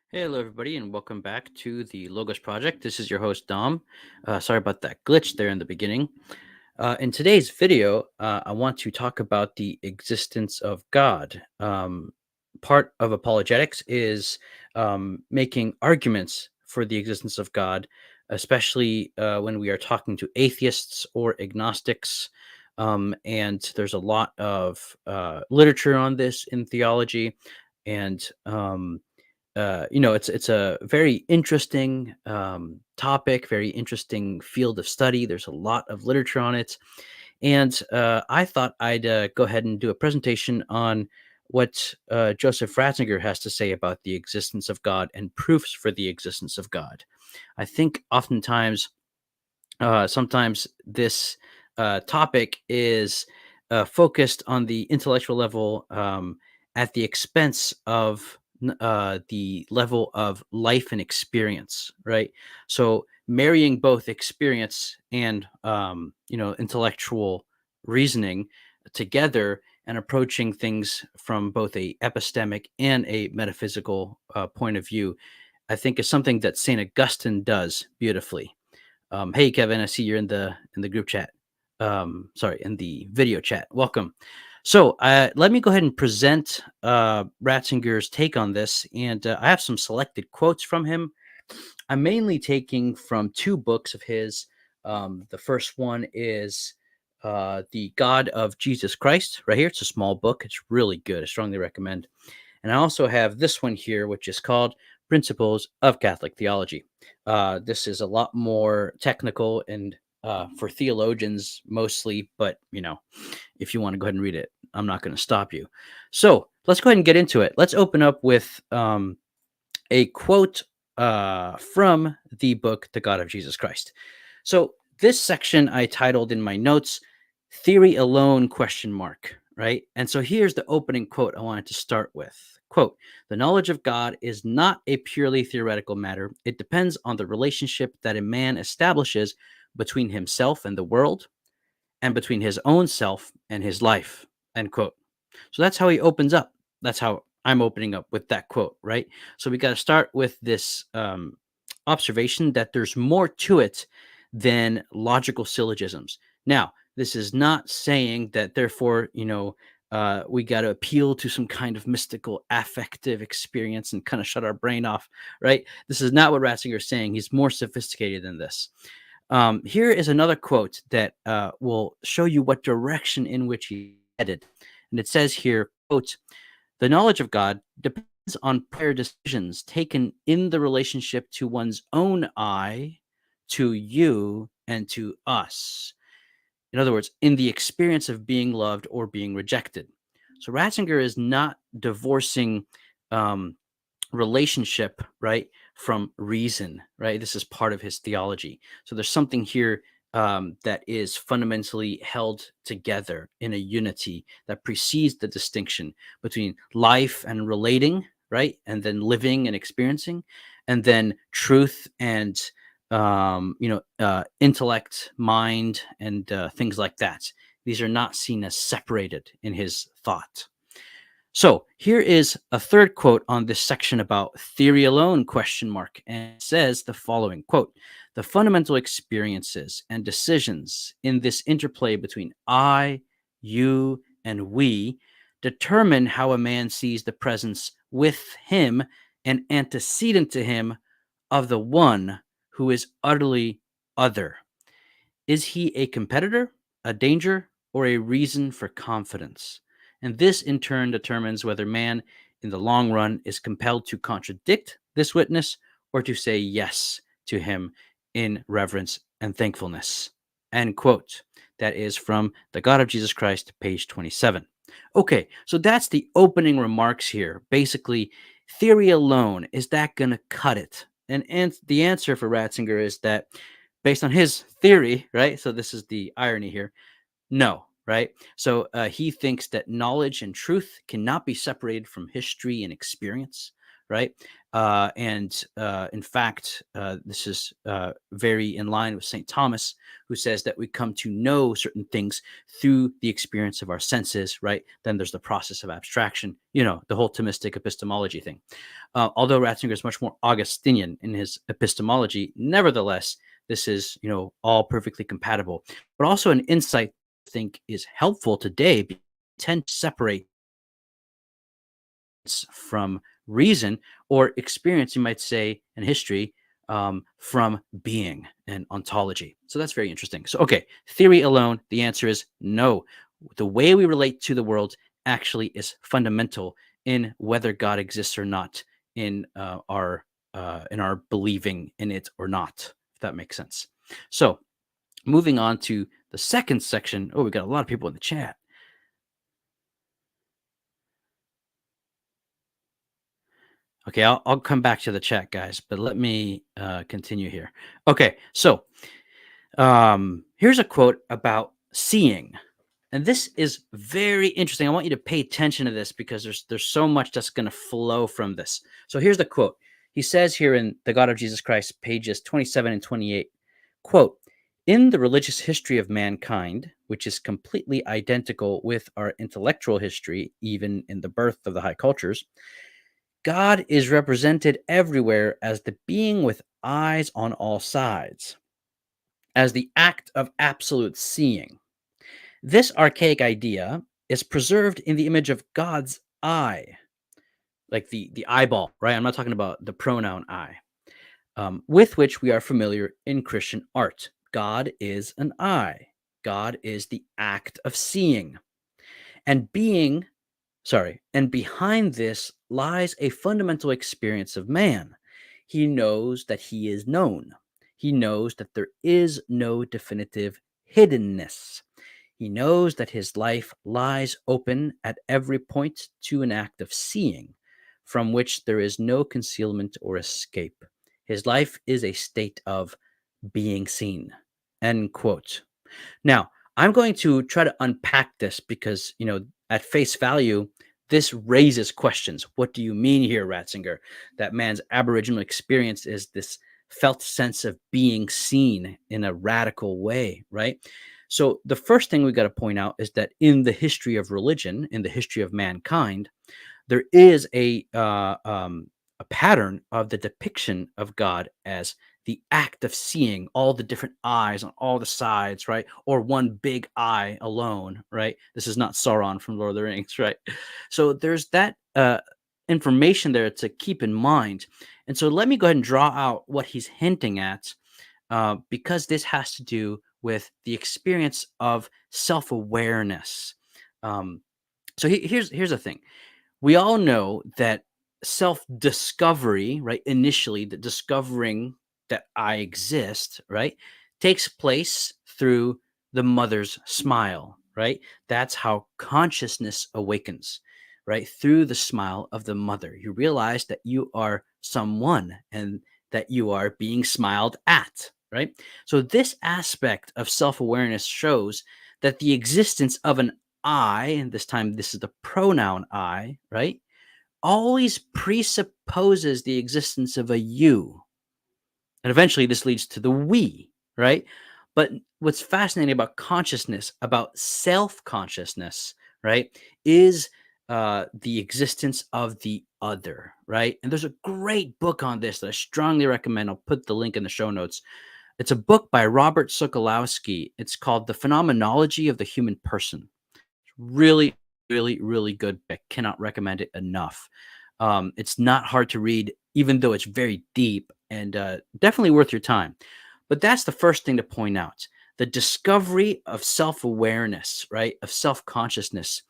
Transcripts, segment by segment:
Hey, hello, everybody, and welcome back to the Logos Project. This is your host, Dom. Sorry about that glitch there in the beginning. In today's video, I want to talk about the existence of God. Part of apologetics is making arguments for the existence of God, especially when we are talking to atheists or agnostics. And there's a lot of literature on this in theology. And it's a very interesting topic, very interesting field of study. There's a lot of literature on it, and I thought I'd go ahead and do a presentation on what Joseph Ratzinger has to say about the existence of God and proofs for the existence of God. I think oftentimes, sometimes this topic is focused on the intellectual level at the expense of the level of life and experience, right? So marrying both experience and intellectual reasoning together and approaching things from both a epistemic and a metaphysical point of view, I think is something that Saint Augustine does beautifully. Hey, Kevin, I see you're in the group chat. Sorry, in the video chat. Welcome. So let me go ahead and present Ratzinger's take on this, and I have some selected quotes from him. I'm mainly taking from two books of his. The first one is The God of Jesus Christ, right here. It's a small book. It's really good. I strongly recommend. And I also have this one here, which is called Principles of Catholic Theology. This is a lot more technical and for theologians mostly, but if you want to go ahead and read it, I'm not going to stop you. So let's go ahead and get into it. Let's open up with a quote from the book, The God of Jesus Christ. So this section I titled in my notes, Theory Alone, question mark, right? And so here's the opening quote I wanted to start with. Quote, the knowledge of God is not a purely theoretical matter. It depends on the relationship that a man establishes between himself and the world and between his own self and his life, end quote. So that's how he opens up. That's how I'm opening up with that quote, right? So we got to start with this observation that there's more to it than logical syllogisms. Now, this is not saying that, therefore, we got to appeal to some kind of mystical affective experience and kind of shut our brain off, right? This is not what Ratzinger is saying. He's more sophisticated than this. Here is another quote that will show you what direction in which he headed. And it says here, quote, the knowledge of God depends on prior decisions taken in the relationship to one's own I, to you, and to us. In other words, in the experience of being loved or being rejected. So Ratzinger is not divorcing um, relationship, right, from reason, right? This is part of his theology. So there's something here that is fundamentally held together in a unity that precedes the distinction between life and relating, right, and then living and experiencing, and then truth and intellect, mind, and things like that. These are not seen as separated in his thought. So here is a third quote on this section about theory alone, question mark, and it says the following quote, the fundamental experiences and decisions in this interplay between I, you, and we determine how a man sees the presence with him and antecedent to him of the one who is utterly other. Is he a competitor, a danger, or a reason for confidence? And this in turn determines whether man in the long run is compelled to contradict this witness or to say yes to him in reverence and thankfulness. End quote. That is from The God of Jesus Christ, page 27. Okay, so that's the opening remarks here. Basically, theory alone, is that going to cut it? And the answer for Ratzinger is that based on his theory, right? So this is the irony here. No, right? So he thinks that knowledge and truth cannot be separated from history and experience, right? In fact, this is very in line with St. Thomas, who says that we come to know certain things through the experience of our senses, right? Then there's the process of abstraction, the whole Thomistic epistemology thing. Although Ratzinger is much more Augustinian in his epistemology, nevertheless, this is, all perfectly compatible, but also an insight I think is helpful today. We tend to separate from reason or experience, you might say, in history, from being and ontology. So that's very interesting. So, okay, theory alone, the answer is no. The way we relate to the world actually is fundamental in whether God exists or not, in our believing in it or not, if that makes sense. So, moving on to the second section. Oh, we got a lot of people in the chat. Okay, I'll come back to the chat, guys, but let me continue here. Okay, so here's a quote about seeing, and this is very interesting. I want you to pay attention to this because there's so much that's going to flow from this. So here's the quote. He says here in The God of Jesus Christ, pages 27 and 28, quote, "In the religious history of mankind, which is completely identical with our intellectual history, even in the birth of the high cultures, God is represented everywhere as the being with eyes on all sides, as the act of absolute seeing. This archaic idea is preserved in the image of God's eye, like the eyeball, right? I'm not talking about the pronoun I, with which we are familiar in Christian art. God is an eye. God is the act of seeing. And being and behind this lies a fundamental experience of man. He knows that he is known. He knows that there is no definitive hiddenness. He knows that his life lies open at every point to an act of seeing, from which there is no concealment or escape. His life is a state of being seen. End quote. Now, I'm going to try to unpack this because, at face value, this raises questions. What do you mean here, Ratzinger? That man's aboriginal experience is this felt sense of being seen in a radical way, right? So, the first thing we got to point out is that in the history of religion, in the history of mankind, there is a pattern of the depiction of God as the act of seeing all the different eyes on all the sides, right? Or one big eye alone, right? This is not Sauron from Lord of the Rings, right? So there's that information there to keep in mind. And so let me go ahead and draw out what he's hinting at, because this has to do with the experience of self awareness. Um, here's the thing. We all know that self discovery, right? Initially, the discovering that I exist, right, takes place through the mother's smile, right? That's how consciousness awakens, right? Through the smile of the mother. You realize that you are someone and that you are being smiled at, right? So, this aspect of self awareness shows that the existence of an I, and this time this is the pronoun I, right, always presupposes the existence of a you. And eventually this leads to the we, right? But what's fascinating about consciousness, about self consciousness, right, is the existence of the other, right? And there's a great book on this that I strongly recommend. I'll put the link in the show notes. It's a book by Robert Sokolowski. It's called The Phenomenology of the Human Person. Really, really, really good book. Cannot recommend it enough. It's not hard to read, even though it's very deep, and definitely worth your time. But that's the first thing to point out. The discovery of self awareness, right? Of self consciousness,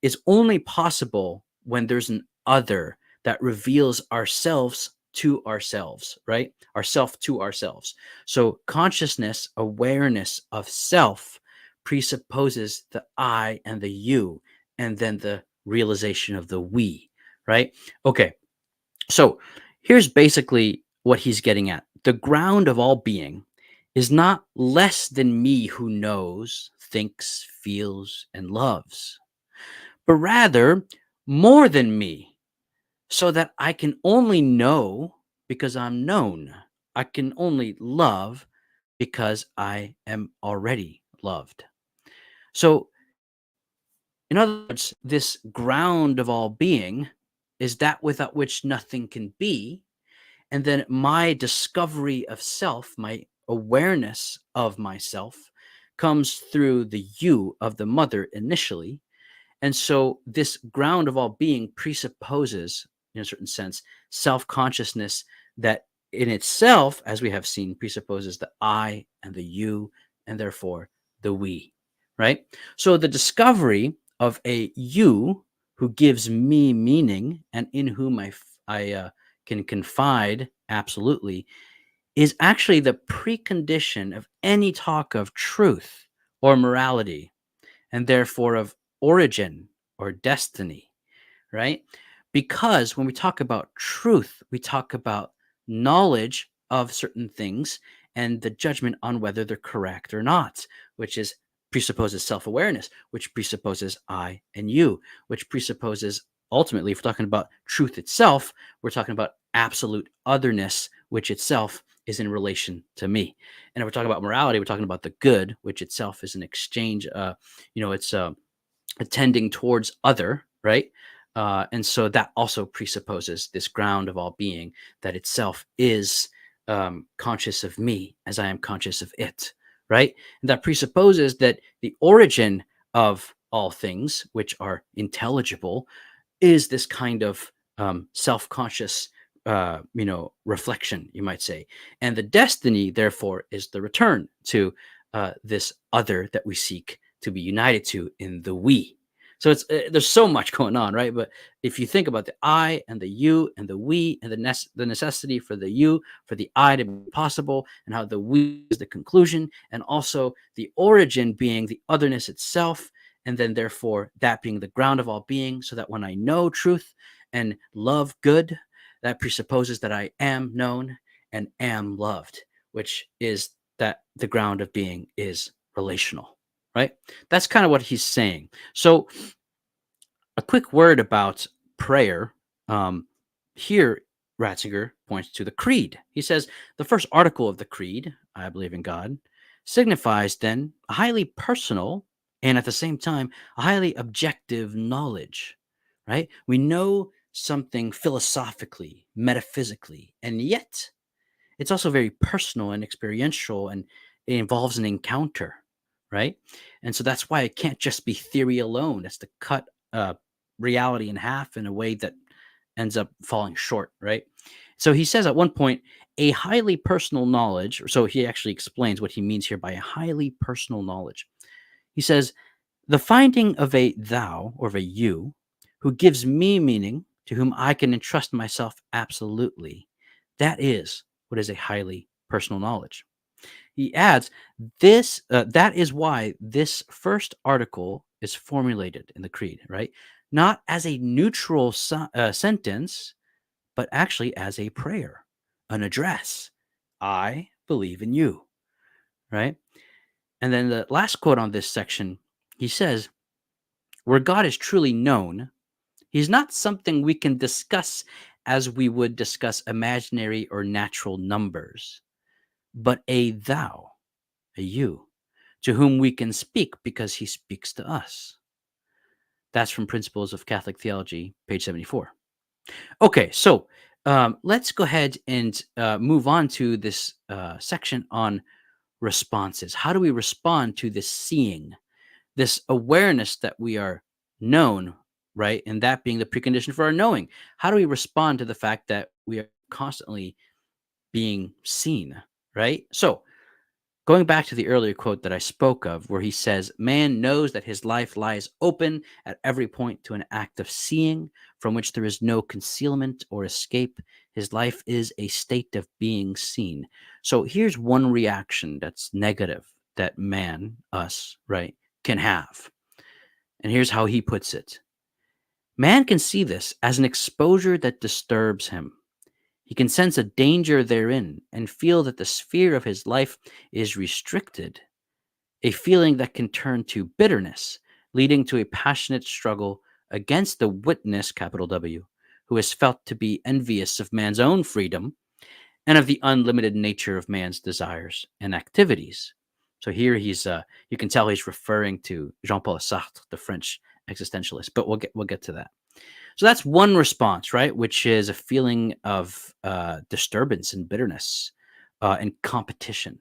is only possible when there's an other that reveals ourselves to ourselves, right? Ourself to ourselves. So consciousness, awareness of self presupposes the I and the you, and then the realization of the we, right? Okay, so here's basically what he's getting at. The ground of all being is not less than me who knows, thinks, feels, and loves, but rather more than me, so that I can only know because I'm known. I can only love because I am already loved. So, in other words, this ground of all being is that without which nothing can be. And then my discovery of self, my awareness of myself, comes through the you of the mother initially. And so this ground of all being presupposes, in a certain sense, self consciousness that in itself, as we have seen, presupposes the I and the you, and therefore the we, right? So the discovery of a you who gives me meaning and in whom I can confide absolutely is actually the precondition of any talk of truth or morality and therefore of origin or destiny, right? Because when we talk about truth, we talk about knowledge of certain things and the judgment on whether they're correct or not, which is presupposes self-awareness, which presupposes I and you, which presupposes ultimately, if we're talking about truth itself, we're talking about absolute otherness, which itself is in relation to me. And if we're talking about morality, we're talking about the good, which itself is an exchange. It's tending towards other, right? And so that also presupposes this ground of all being that itself is conscious of me as I am conscious of it, right? And that presupposes that the origin of all things, which are intelligible, is this kind of self-conscious reflection, you might say. And the destiny therefore is the return to this other that we seek to be united to in the we. So it's there's so much going on, right? But if you think about the I and the you and the we and the necessity for the you, for the I to be possible, and how the we is the conclusion, and also the origin being the otherness itself, and then therefore that being the ground of all being, so that when I know truth and love good, that presupposes that I am known and am loved, which is that the ground of being is relational, right? That's kind of what he's saying. So a quick word about prayer. Um, Here, Ratzinger points to the creed. He says the first article of the creed, I believe in God, signifies then a highly personal and at the same time a highly objective knowledge, right? We know something philosophically, metaphysically, and yet it's also very personal and experiential and it involves an encounter, right? And so that's why it can't just be theory alone. That's to cut uh, reality in half in a way that ends up falling short, right? So he says at one point, a highly personal knowledge, so he actually explains what he means here by a highly personal knowledge. He says, the finding of a thou or of a you who gives me meaning, to whom I can entrust myself absolutely, that is what is a highly personal knowledge. He adds, this that is why this first article is formulated in the creed, right? Not as a neutral sentence, but actually as a prayer, an address. I believe in you, right? And then the last quote on this section, he says, where God is truly known, he's not something we can discuss as we would discuss imaginary or natural numbers, but a thou, a you, to whom we can speak because he speaks to us. That's from Principles of Catholic Theology, page 74. Okay, so let's go ahead and move on to this section on responses. How do we respond to this seeing, this awareness that we are known, right? And that being the precondition for our knowing. How do we respond to the fact that we are constantly being seen, right? So, going back to the earlier quote that I spoke of, where he says, man knows that his life lies open at every point to an act of seeing from which there is no concealment or escape. His life is a state of being seen. So here's one reaction that's negative that man, us, right, can have. And here's how he puts it. Man can see this as an exposure that disturbs him. He can sense a danger therein and feel that the sphere of his life is restricted, a feeling that can turn to bitterness, leading to a passionate struggle against the witness, capital W, who is felt to be envious of man's own freedom and of the unlimited nature of man's desires and activities. So here you can tell he's referring to Jean-Paul Sartre, the French existentialist, but we'll get to that. So that's one response, right? Which is a feeling of disturbance and bitterness and competition.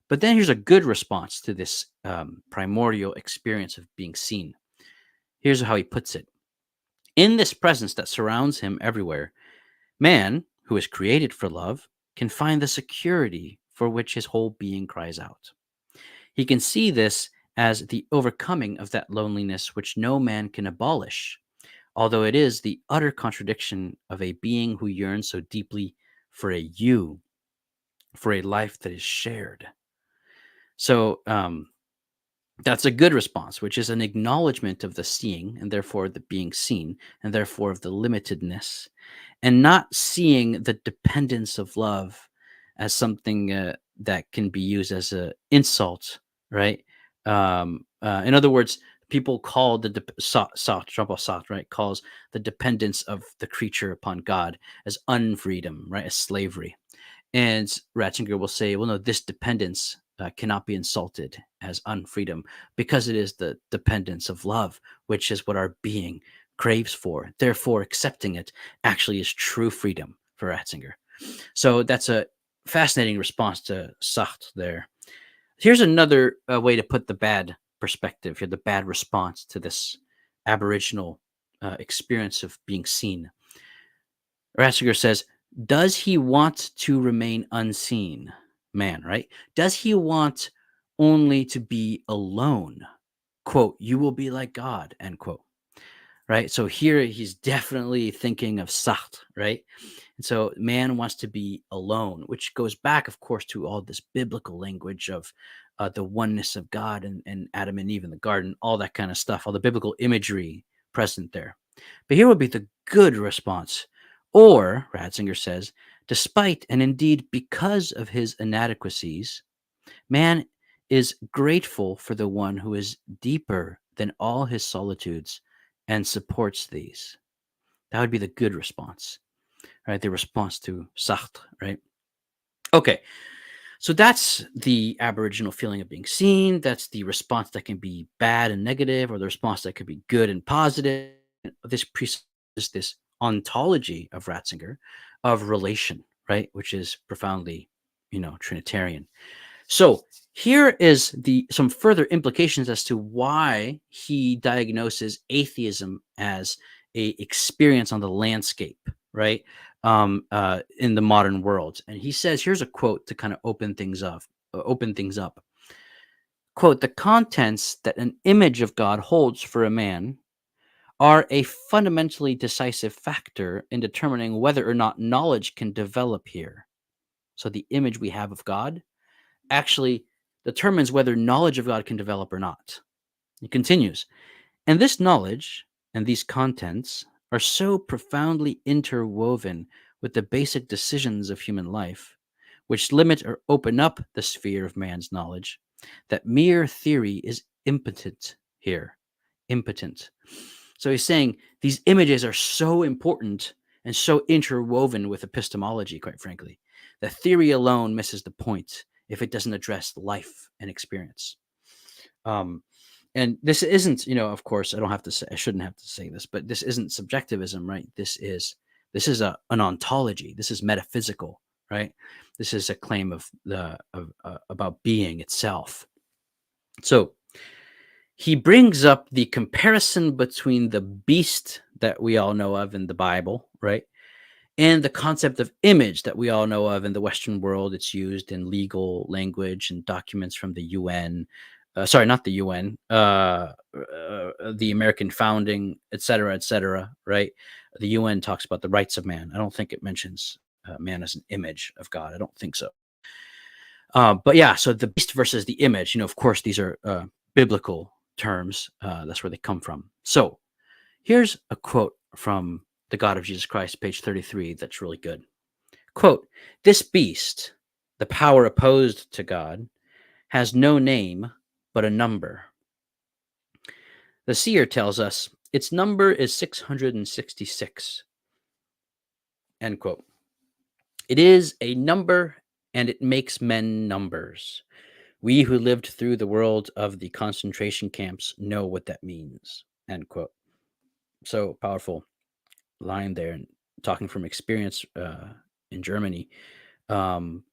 But then here's a good response to this primordial experience of being seen. Here's how he puts it. In this presence that surrounds him everywhere, man, who is created for love, can find the security for which his whole being cries out. He can see this as the overcoming of that loneliness which no man can abolish, although it is the utter contradiction of a being who yearns so deeply for a you, for a life that is shared. So that's a good response, which is an acknowledgement of the seeing and therefore the being seen, and therefore of the limitedness, and not seeing the dependence of love as something that can be used as an insult, right? In other words, people call Jean-Paul Sartre, right, calls the dependence of the creature upon God as unfreedom, right, as slavery. And Ratzinger will say, well, no, this dependence cannot be insulted as unfreedom because it is the dependence of love, which is what our being craves for. Therefore, accepting it actually is true freedom for Ratzinger. So that's a fascinating response to Sartre there. Here's another way to put the bad perspective here, the bad response to this aboriginal experience of being seen. Ratzinger says, does he want to remain unseen? Man, right? Does he want only to be alone? Quote, you will be like God, end quote. Right? So here he's definitely thinking of Sartre, right? And so man wants to be alone, which goes back, of course, to all this biblical language of the oneness of God and Adam and Eve in the garden, all that kind of stuff, all the biblical imagery present there. But here would be the good response. Or, Ratzinger says, despite and indeed because of his inadequacies, man is grateful for the one who is deeper than all his solitudes and supports these. That would be the good response, right? The response to Sartre, right? Okay, so that's the Aboriginal feeling of being seen. That's the response that can be bad and negative, or the response that could be good and positive. This presupposes this ontology of Ratzinger of relation, right? Which is profoundly, Trinitarian. So here is the some further implications as to why he diagnoses atheism as a experience on the landscape, right? In the modern world. And he says, here's a quote to kind of open things up. Quote, the contents that an image of God holds for a man are a fundamentally decisive factor in determining whether or not knowledge can develop here. So the image we have of God actually determines whether knowledge of God can develop or not. He continues, and this knowledge and these contents are so profoundly interwoven with the basic decisions of human life, which limit or open up the sphere of man's knowledge, that mere theory is impotent here. Impotent. So he's saying these images are so important and so interwoven with epistemology, quite frankly, that theory alone misses the point if it doesn't address life and experience. And this isn't, of course, I shouldn't have to say this, but this isn't subjectivism, right? This is an ontology. This is metaphysical, right? This is a claim of about being itself. So he brings up the comparison between the beast that we all know of in the Bible, right? And the concept of image that we all know of in the Western world. It's used in legal language and documents from the UN. Sorry, not the UN, the American founding, et cetera, right? The UN talks about the rights of man. I don't think it mentions man as an image of God. I don't think so. But yeah, so the beast versus the image, of course, these are biblical terms. That's where they come from. So here's a quote from The God of Jesus Christ, page 33, that's really good. Quote, this beast, the power opposed to God, has no name but a number. The seer tells us its number is 666. End quote. It is a number and it makes men numbers. We who lived through the world of the concentration camps know what that means. End quote. So powerful line there, and talking from experience in Germany. Um,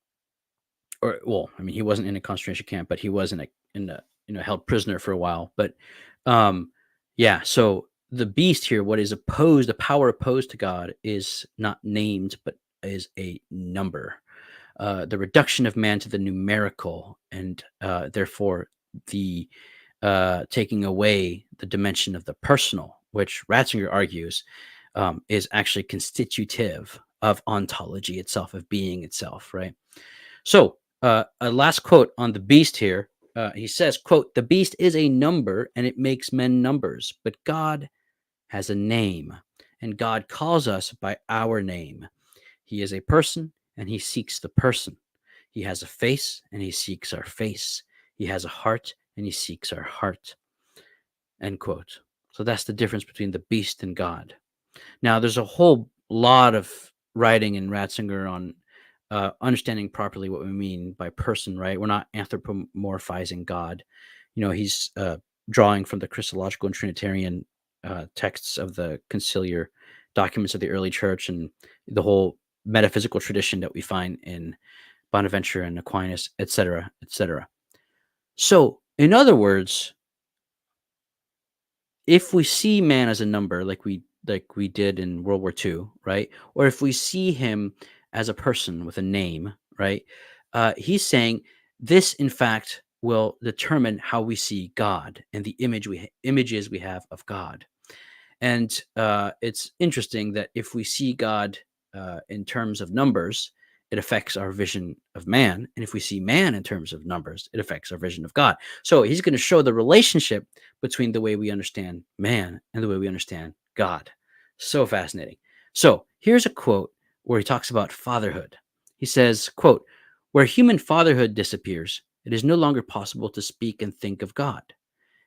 or well, I mean, he wasn't in a concentration camp, but he was in a held prisoner for a while. But um, yeah, so the beast here, what is opposed, the power opposed to God, is not named, but is a number. The reduction of man to the numerical, and therefore the taking away the dimension of the personal, which Ratzinger argues is actually constitutive of ontology itself, of being itself, right? So, a last quote on the beast here. He says, quote, "The beast is a number and it makes men numbers, but God has a name, and God calls us by our name. He is a person and he seeks the person. He has a face and he seeks our face. He has a heart and he seeks our heart." End quote. So that's the difference between the beast and God. Now, there's a whole lot of writing in Ratzinger on understanding properly what we mean by person, right? We're not anthropomorphizing God. He's drawing from the Christological and Trinitarian texts of the conciliar documents of the early church and the whole metaphysical tradition that we find in Bonaventure and Aquinas, etc., etc. So, in other words, if we see man as a number like we did in World War II, right? Or if we see him as a person with a name, right? He's saying this, in fact, will determine how we see God and the images we have of God. And it's interesting that if we see God in terms of numbers, it affects our vision of man. And if we see man in terms of numbers, it affects our vision of God. So he's going to show the relationship between the way we understand man and the way we understand God. So fascinating. So here's a quote where he talks about fatherhood. He says, quote, "Where human fatherhood disappears, it is no longer possible to speak and think of God.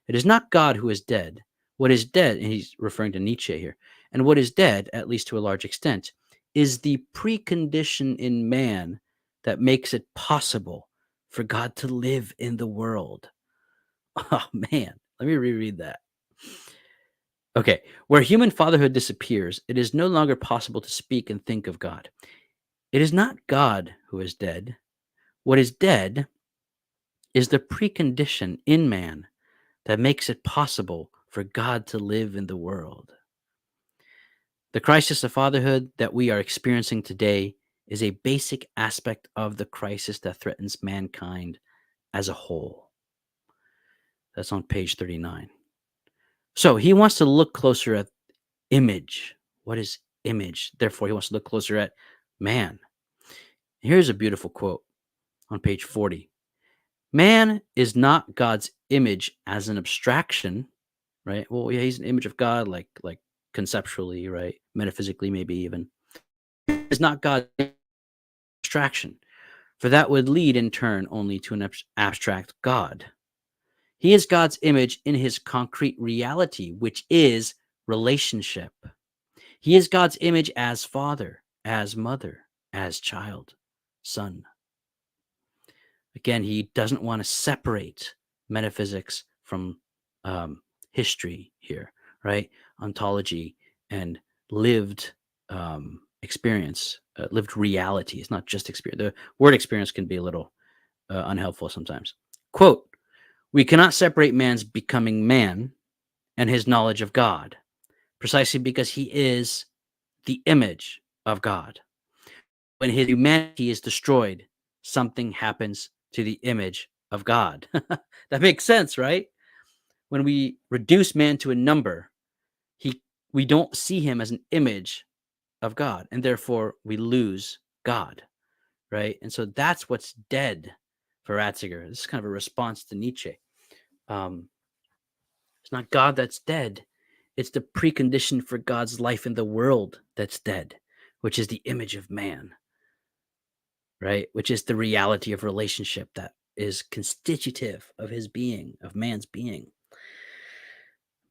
It is not God who is dead. What is dead," and he's referring to Nietzsche here, "and what is dead, at least to a large extent, is the precondition in man that makes it possible for God to live in the world." Oh, man. Let me reread that. Okay. "Where human fatherhood disappears, it is no longer possible to speak and think of God. It is not God who is dead. What is dead is the precondition in man that makes it possible for God to live in the world. The crisis of fatherhood that we are experiencing today is a basic aspect of the crisis that threatens mankind as a whole." That's on page 39. So he wants to look closer at image. What is image? Therefore, he wants to look closer at man. Here's a beautiful quote on page 40. "Man is not God's image as an abstraction," right? Well, yeah, he's an image of God, like conceptually, right? Metaphysically, maybe even. "Is not God's abstraction, for that would lead in turn only to an abstract God. He is God's image in his concrete reality, which is relationship. He is God's image as father, as mother, as child, son." Again, he doesn't want to separate metaphysics from history here, right? Ontology and lived experience, lived reality. It's not just experience. The word experience can be a little unhelpful sometimes. Quote, "We cannot separate man's becoming man and his knowledge of God, precisely because he is the image of God. When his humanity is destroyed, something happens to the image of God." That makes sense, right? When we reduce man to a number, he we don't see him as an image of God, and therefore we lose God, right? And so that's what's dead for Ratzinger. This is kind of a response to Nietzsche. Um, it's not God that's dead. It's the precondition for God's life in the world that's dead, which is the image of man, right? Which is the reality of relationship that is constitutive of his being, of man's being.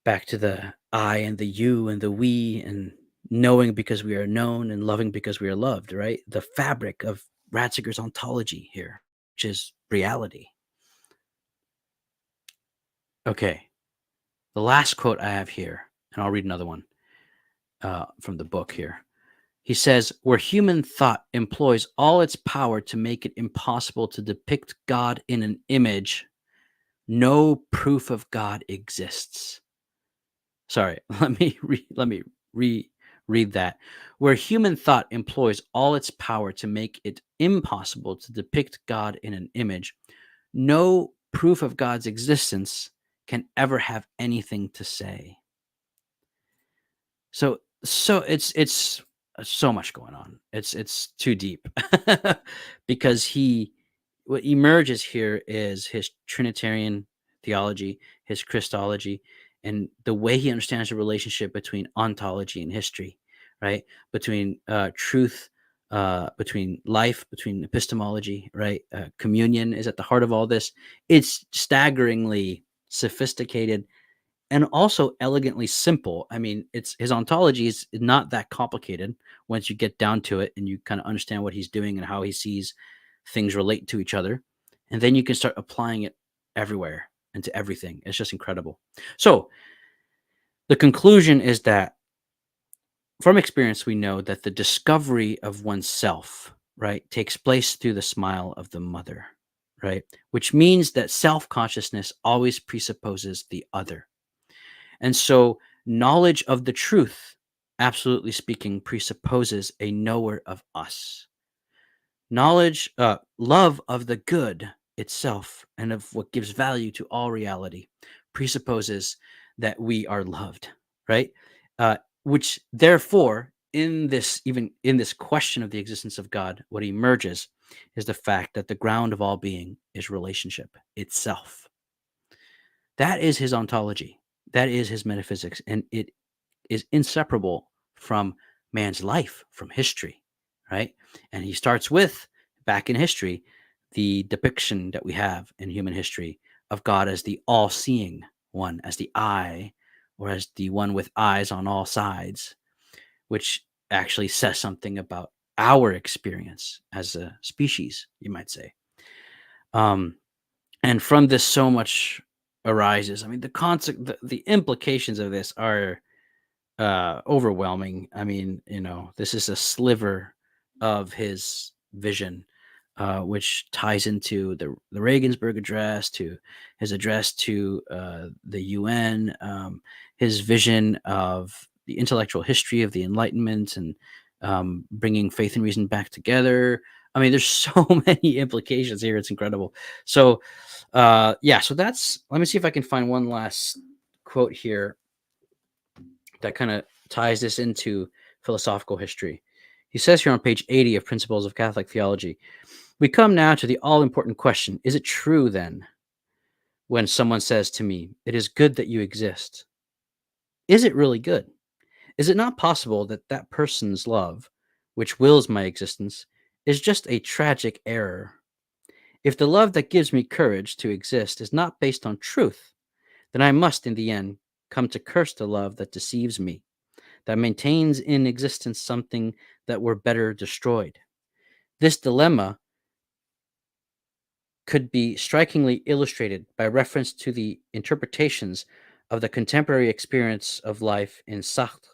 Back to the I and the you and the we and knowing because we are known and loving because we are loved, right? The fabric of Ratzinger's ontology here, which is reality. Okay, the last quote I have here, and I'll read another one from the book here. He says, where human thought employs all its power to make it impossible to depict God in an image, no proof of God exists. Sorry, let me read that. Where human thought employs all its power to make it impossible to depict God in an image, no proof of God's existence can ever have anything to say. So so much going on. It's too deep because he what emerges here is his Trinitarian theology, his Christology, and the way he understands the relationship between ontology and history, right? Between truth, between life, between epistemology, right? Communion is at the heart of all this. It's staggeringly sophisticated and also elegantly simple. I mean, it's his ontology is not that complicated once you get down to it and you kind of understand what he's doing and how he sees things relate to each other. And then you can start applying it everywhere and to everything. It's just incredible. So the conclusion is that from experience, we know that the discovery of oneself, right, takes place through the smile of the mother, right? Which means that self consciousness always presupposes the other. And so, knowledge of the truth, absolutely speaking, presupposes a knower of us. Love of the good itself and of what gives value to all reality presupposes that we are loved, right? Which therefore, even in this question of the existence of God, what emerges is the fact that the ground of all being is relationship itself. That is his ontology. That is his metaphysics. And it is inseparable from man's life, from history, right? And he starts with, back in history, the depiction that we have in human history of God as the all seeing one, as the eye, or as the one with eyes on all sides, which actually says something about our experience as a species, you might say. Um, and from this, so much arises. I mean, the implications of this are overwhelming. I mean, this is a sliver of his vision, which ties into the Regensburg address, to his address to the UN, his vision of the intellectual history of the Enlightenment, and bringing faith and reason back together. I mean, there's so many implications here. It's incredible. So, yeah. So that's. Let me see if I can find one last quote here that kind of ties this into philosophical history. He says here on page 80 of Principles of Catholic Theology, we come now to the all important question: is it true then, when someone says to me, it is good that you exist? Is it really good? Is it not possible that that person's love, which wills my existence, is just a tragic error? If the love that gives me courage to exist is not based on truth, then I must, in the end, come to curse the love that deceives me, that maintains in existence something that were better destroyed. This dilemma could be strikingly illustrated by reference to the interpretations of the contemporary experience of life in Sartre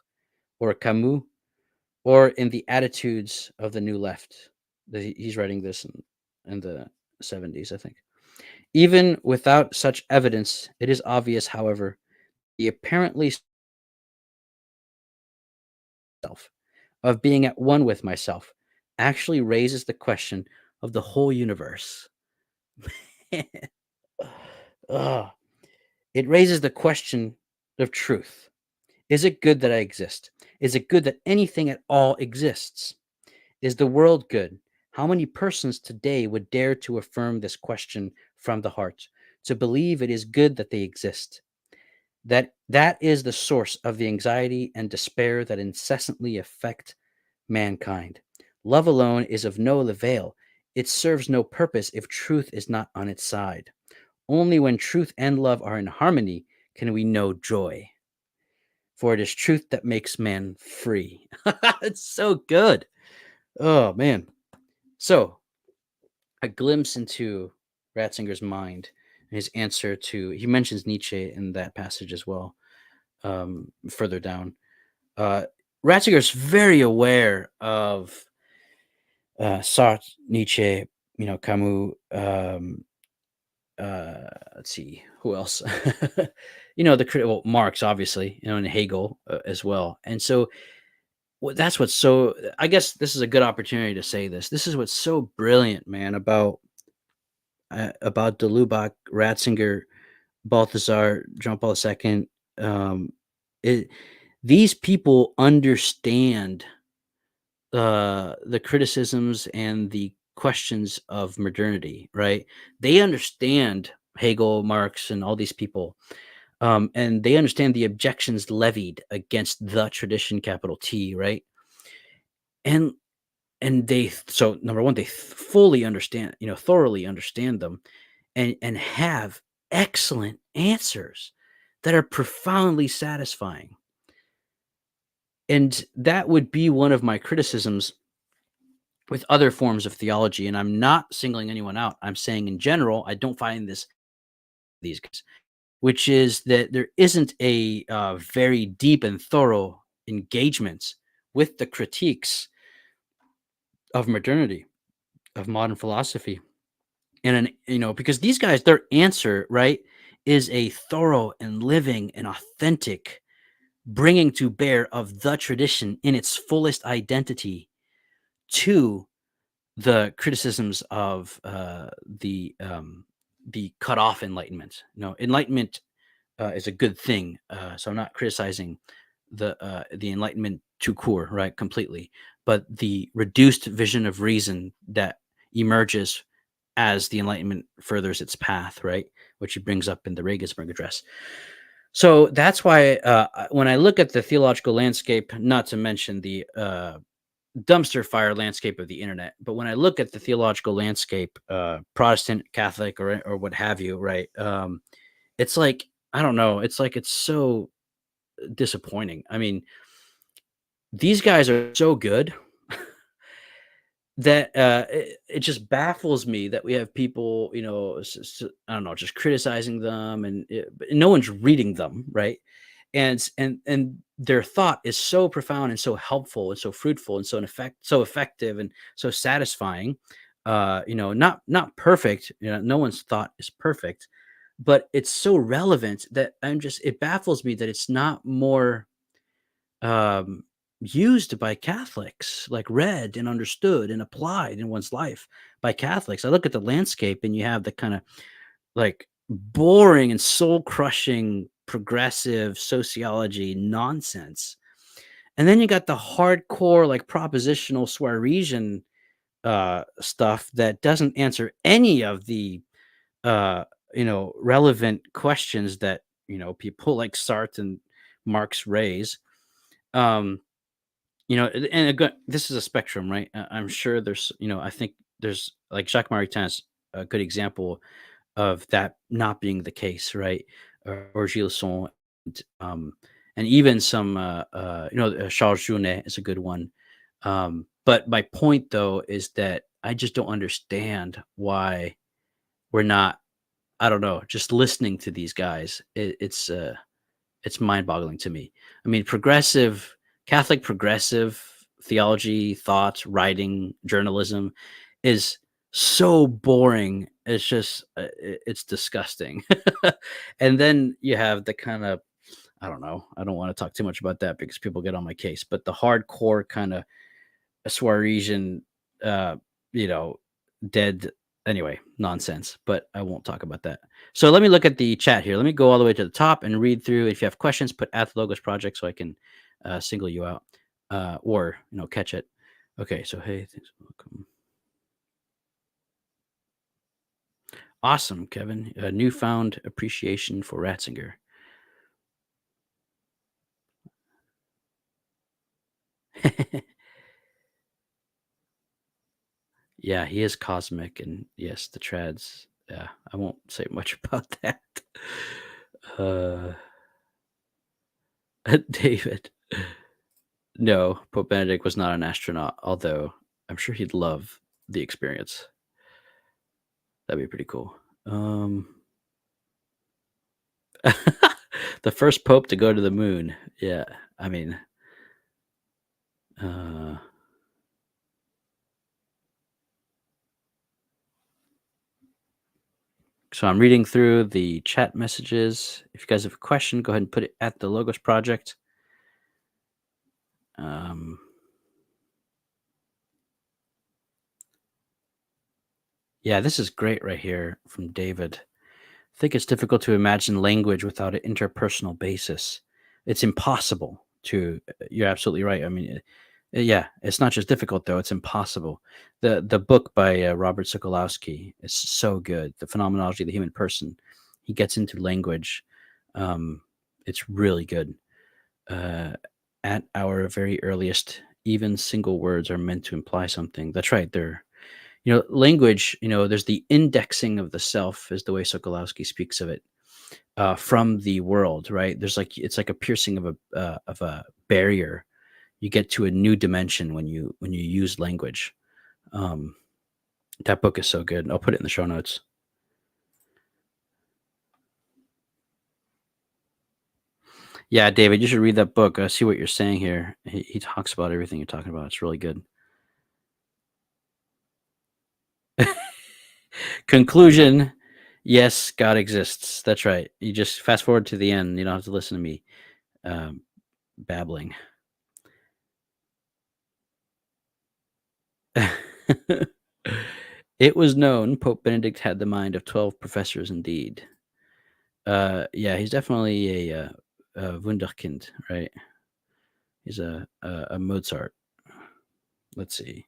or Camus, or in the attitudes of the New Left. He's writing this in the 70s, I think. Even without such evidence, it is obvious, however, the apparently self of being at one with myself actually raises the question of the whole universe. Ugh. It raises the question of truth. Is it good that I exist? Is it good that anything at all exists? Is the world good? How many persons today would dare to affirm this question from the heart, to believe it is good that they exist? That is the source of the anxiety and despair that incessantly affect mankind. Love alone is of no avail. It serves no purpose if truth is not on its side. Only when truth and love are in harmony can we know joy. for it is truth that makes man free. It's so good. Oh man. So a glimpse into Ratzinger's mind and his answer to he mentions Nietzsche in that passage as well, further down. Uh, Ratzinger's very aware of Sartre, Nietzsche, Camus. Let's see who else. Well, Marx, obviously, and Hegel as well. And so that's what's so. I guess this is a good opportunity to say this. This is what's so brilliant, man, about de Lubac, Ratzinger, Balthasar, Jean Paul II. Um, it, these people understand the criticisms and the questions of modernity, right? They understand Hegel, Marx, and all these people, and they understand the objections levied against the tradition, capital T, right? And so number one, they fully understand, thoroughly understand them, and have excellent answers that are profoundly satisfying. And that would be one of my criticisms with other forms of theology, and I'm not singling anyone out. I'm saying in general, I don't find these guys, which is that there isn't a very deep and thorough engagement with the critiques of modernity, of modern philosophy, because these guys, their answer, right, is a thorough and living and authentic bringing to bear of the tradition in its fullest identity to the criticisms of the cut off enlightenment. Enlightenment is a good thing, so I'm not criticizing the enlightenment tout court, right, completely, but the reduced vision of reason that emerges as the enlightenment furthers its path, right, which he brings up in the Regensburg Address. So that's why when I look at the theological landscape, not to mention the dumpster fire landscape of the internet. But when I look at the theological landscape, Protestant, Catholic, or what have you, right? It's like I don't know. It's like it's so disappointing. I mean, these guys are so good that it just baffles me that we have people, I don't know, just criticizing them, but no one's reading them, right? And their thought is so profound and so helpful and so fruitful and so effective and so satisfying. Not perfect. No one's thought is perfect, but it's so relevant that it baffles me that it's not more um, used by Catholics, like read and understood and applied in one's life by Catholics. I look at the landscape and you have the kind of like boring and soul crushing progressive sociology nonsense. And then you got the hardcore, like propositional Swaresian stuff that doesn't answer any of the relevant questions that people like Sartre and Marx raise. Um, and again, this is a spectrum, right? I'm sure I think there's like Jacques Maritain's a good example of that not being the case, right? Or Gilson, and even some, Charles Junet is a good one. But my point, though, is that I just don't understand why we're not, I don't know, just listening to these guys. It's mind-boggling to me. I mean, Catholic progressive theology, thought, writing, journalism is so boring. It's just it's disgusting. And then you have the kind of I don't know. I don't want to talk too much about that because people get on my case, but the hardcore kind of Swaresian, uh, you know, dead anyway, nonsense, but I won't talk about that. So let me look at the chat here. Let me go all the way to the top and read through. If you have questions, put at the Logos Project so I can single you out or catch it. Okay, so hey, thanks for welcome. Awesome, Kevin. A newfound appreciation for Ratzinger. Yeah, he is cosmic, and yes, the trads. Yeah, I won't say much about that. Uh, David. No, Pope Benedict was not an astronaut, although I'm sure he'd love the experience. That'd be pretty cool. The first pope to go to the moon. Yeah, I mean, uh, so I'm reading through the chat messages. If you guys have a question, go ahead and put it at the Logos Project. Um, yeah, this is great right here from David. I think it's difficult to imagine language without an interpersonal basis. It's impossible to. You're absolutely right. I mean, yeah, it's not just difficult though; it's impossible. The book by Robert Sokolowski is so good. The Phenomenology of the Human Person. He gets into language. Um, it's really good. Uh, at our very earliest, even single words are meant to imply something. That's right. Language. There's the indexing of the self, is the way Sokolowski speaks of it, from the world, right? It's like a piercing of a barrier. You get to a new dimension when you use language. Um, that book is so good. I'll put it in the show notes. Yeah, David, you should read that book. See what you're saying here. He talks about everything you're talking about. It's really good. Conclusion: yes, God exists. That's right. You just fast forward to the end. You don't have to listen to me um, babbling. It was known Pope Benedict had the mind of 12 professors indeed. Yeah, he's definitely a Wunderkind, right? He's a Mozart. Let's see.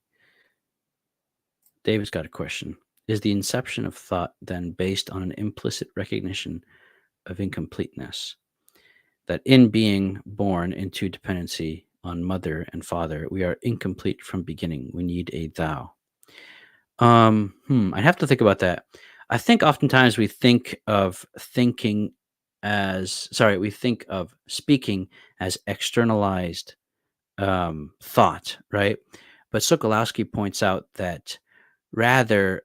David's got a question. Is the inception of thought then based on an implicit recognition of incompleteness? That in being born into dependency on mother and father, we are incomplete from beginning. We need a thou. I'd have to think about that. I think oftentimes we think of speaking as externalized thought, right? But Sokolowski points out that rather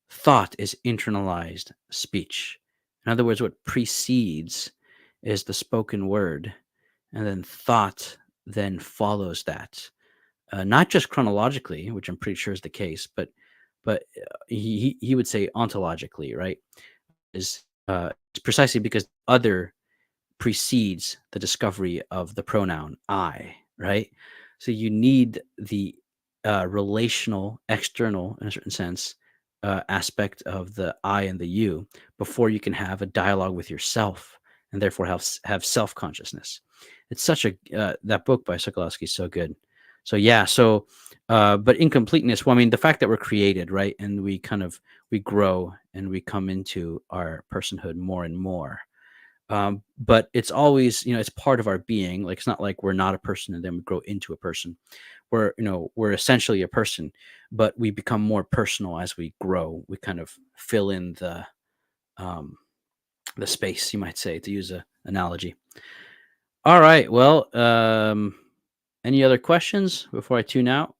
thought is internalized speech. In other words, what precedes is the spoken word, and then thought then follows that, not just chronologically, which I'm pretty sure is the case, but he would say ontologically, right? Is it's precisely because other precedes the discovery of the pronoun I, right? So you need the relational, external, in a certain sense, aspect of the I and the you before you can have a dialogue with yourself and therefore have self consciousness. It's such a that book by Sokolowski is so good. So yeah, but incompleteness. Well, I mean, the fact that we're created, right, and we grow and we come into our personhood more and more, but it's always, it's part of our being. Like, it's not like we're not a person and then we grow into a person. We're essentially a person, but we become more personal as we grow. We kind of fill in um, the space, you might say, to use a analogy. All right. Well, any other questions before I tune out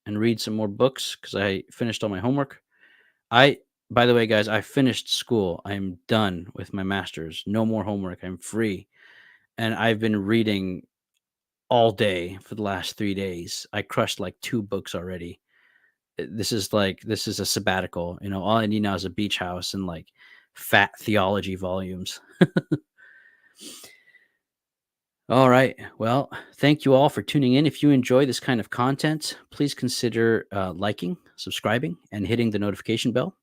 and read some more books because I finished all my homework? I, by the way, guys, I finished school. I'm done with my master's. No more homework. I'm free. And I've been reading all day for the last 3 days. I crushed like 2 books already. This is a sabbatical. All I need now is a beach house and like fat theology volumes. All right. Well, thank you all for tuning in. If you enjoy this kind of content, please consider liking, subscribing, and hitting the notification bell.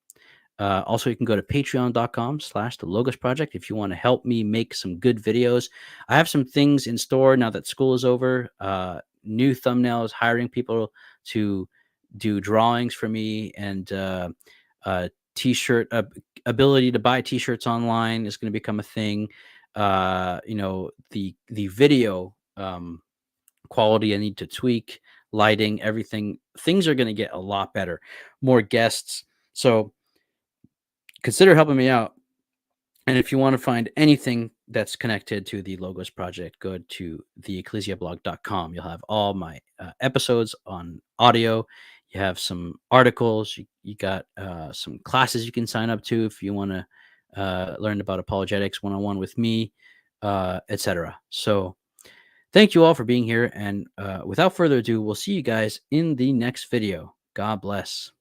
Also, you can go to patreon.com/the Logos Project if you want to help me make some good videos. I have some things in store now that school is over. New thumbnails, hiring people to do drawings for me, and t-shirt ability to buy t-shirts online is going to become a thing. The video quality I need to tweak, lighting, everything. Things are going to get a lot better. More guests. So consider helping me out. And if you want to find anything that's connected to the Logos project, go to theecclesiablog.com. You'll have all my episodes on audio. You have some articles. You got some classes you can sign up to if you want to learn about apologetics 101 with me, etc. So thank you all for being here. And without further ado, we'll see you guys in the next video. God bless.